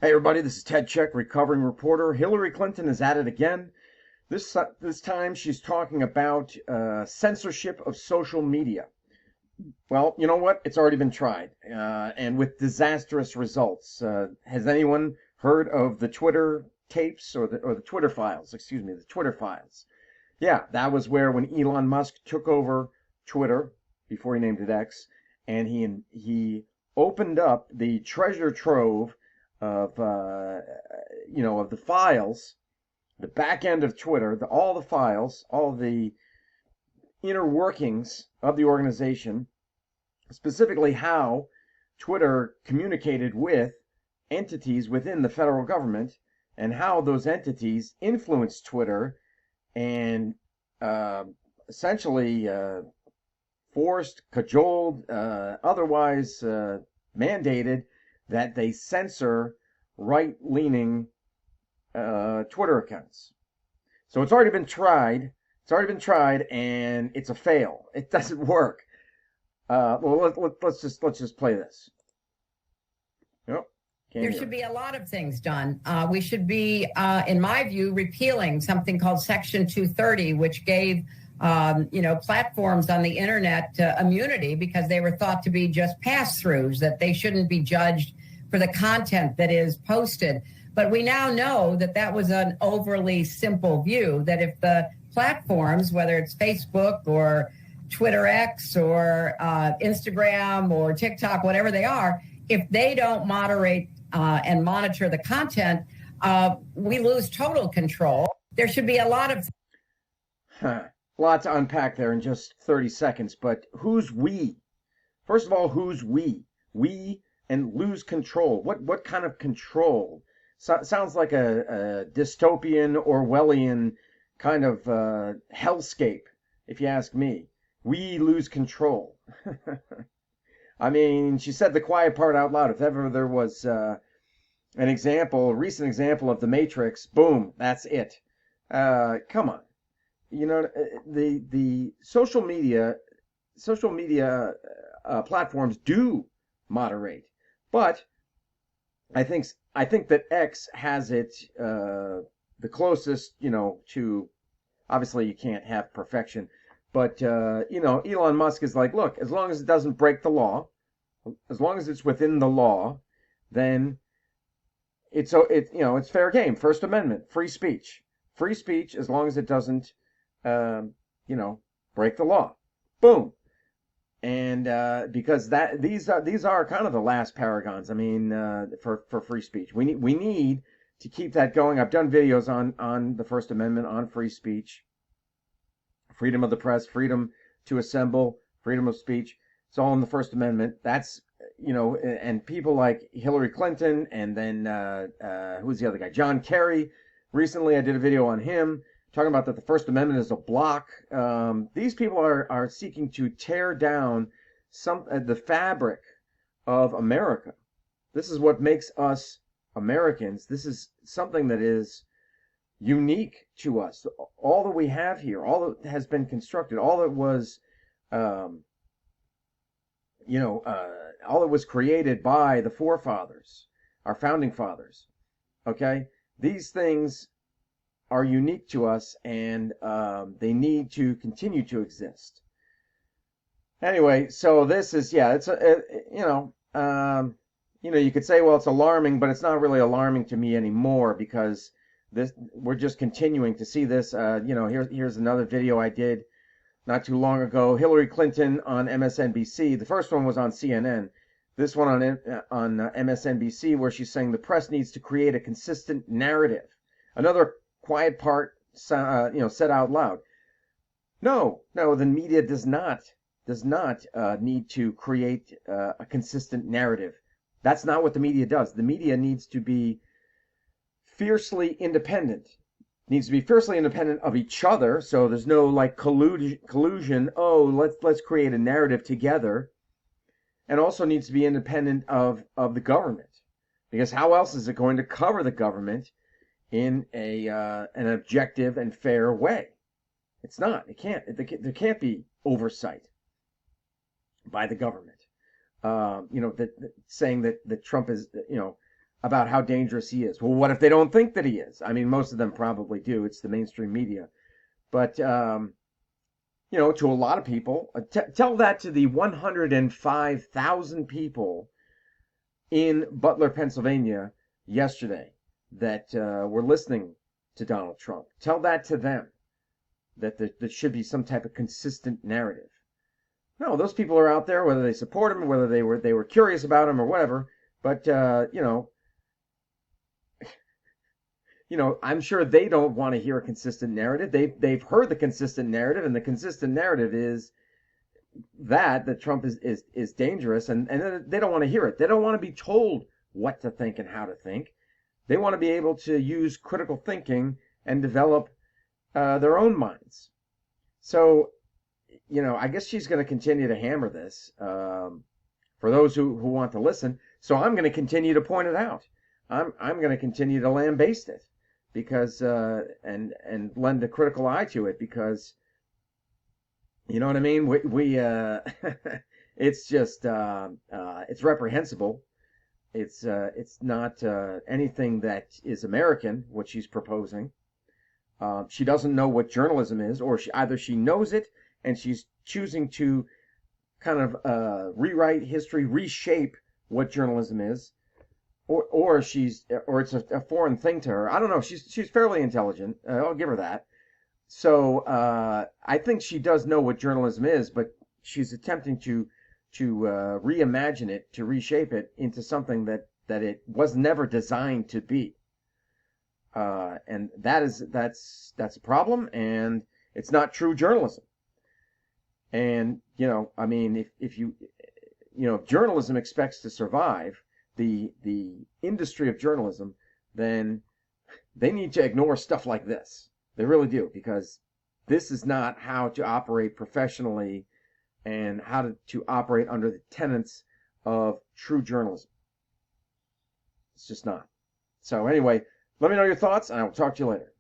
Hey everybody, this is Ted Check, recovering reporter. Hillary Clinton is at it again. This time she's talking about censorship of social media. Well, you know what? It's already been tried, and with disastrous results. Has anyone heard of the Twitter tapes or the Twitter files? Excuse me, the Twitter files. Yeah, that was where when Elon Musk took over Twitter before he named it X, and he opened up the treasure trove of of the files, the back end of Twitter, all the files, all the inner workings of the organization, specifically how Twitter communicated with entities within the federal government and how those entities influenced Twitter and uh, essentially forced, cajoled, otherwise mandated that they censor right-leaning Twitter accounts. So it's already been tried. It's already been tried, and it's a fail. It doesn't work. Let's just play this. Yep. There should be a lot of things done. We should be, in my view, repealing something called Section 230, which gave, platforms on the internet immunity because they were thought to be just pass-throughs, that they shouldn't be judged for the content that is posted. But we now know that that was an overly simple view, that if the platforms, whether it's Facebook or Twitter X or Instagram or TikTok, whatever they are, if they don't moderate and monitor the content, we lose total control. There should be a lot of... lot to unpack there in just 30 seconds, but who's we? First of all, who's we? We and lose control. What kind of control? Sounds like a dystopian, Orwellian kind of hell-scape, if you ask me. We lose control. I mean, she said the quiet part out loud. If ever there was a recent example of the Matrix, boom, that's it. Come on. You know, the social media platforms do moderate, but I think that X has it the closest, to, obviously you can't have perfection, but Elon Musk is like, look, as long as it doesn't break the law, as long as it's within the law, then it's fair game. First Amendment, free speech, as long as it doesn't break the law. Boom. And because these are kind of the last paragons. I mean, for free speech, we need to keep that going. I've done videos on the First Amendment, on free speech, freedom of the press, freedom to assemble, freedom of speech. It's all in the First Amendment. That's and people like Hillary Clinton, and then who's the other guy? John Kerry. Recently, I did a video on him talking about that the First Amendment is a block. These people are seeking to tear down the fabric of America. This is what makes us Americans. This is something that is unique to us. All that we have here, all that has been constructed, all that was, all that was created by the forefathers, our founding fathers. Okay, these things are unique to us, and they need to continue to exist. Anyway, so this is, it's you could say, well, it's alarming, but it's not really alarming to me anymore, because we're just continuing to see this. Here's another video I did not too long ago. Hillary Clinton on MSNBC. The first one was on CNN. This one on MSNBC, where she's saying the press needs to create a consistent narrative. Another quiet part, said out loud. No, the media does not need to create a consistent narrative. That's not what the media does. The media needs to be fiercely independent. Needs to be fiercely independent of each other, so there's no like collusion. Oh, let's create a narrative together. And also needs to be independent of the government, because how else is it going to cover the government in an objective and fair way? It's not. It can't. There can't be oversight by the government. Saying that Trump is, about how dangerous he is. Well, what if they don't think that he is? I mean, most of them probably do. It's the mainstream media. But, you know, to a lot of people, tell that to the 105,000 people in Butler, Pennsylvania yesterday that were listening to Donald Trump. Tell that to them, that there should be some type of consistent narrative. No, those people are out there, whether they support him, whether they were curious about him or whatever. But I'm sure they don't want to hear a consistent narrative. They've heard the consistent narrative, and the consistent narrative is that Trump is dangerous, and they don't want to hear it. They don't want to be told what to think and how to think. They want to be able to use critical thinking and develop their own minds. So, I guess she's going to continue to hammer this for those who want to listen. So I'm going to continue to point it out. I'm going to continue to lambaste it because and lend a critical eye to it because you know what I mean. We it's just it's reprehensible. It's not anything that is American. What she's proposing. She doesn't know what journalism is, or either she knows it and she's choosing to kind of rewrite history, reshape what journalism is, or it's a foreign thing to her. I don't know. She's fairly intelligent. I'll give her that. So I think she does know what journalism is, but she's attempting to reimagine it, to reshape it into something that it was never designed to be. And that's a problem, and it's not true journalism. And I mean, if journalism expects to survive, the industry of journalism, then they need to ignore stuff like this. They really do, because this is not how to operate professionally and how to operate under the tenets of true journalism. It's just not. So anyway, let me know your thoughts, and I will talk to you later.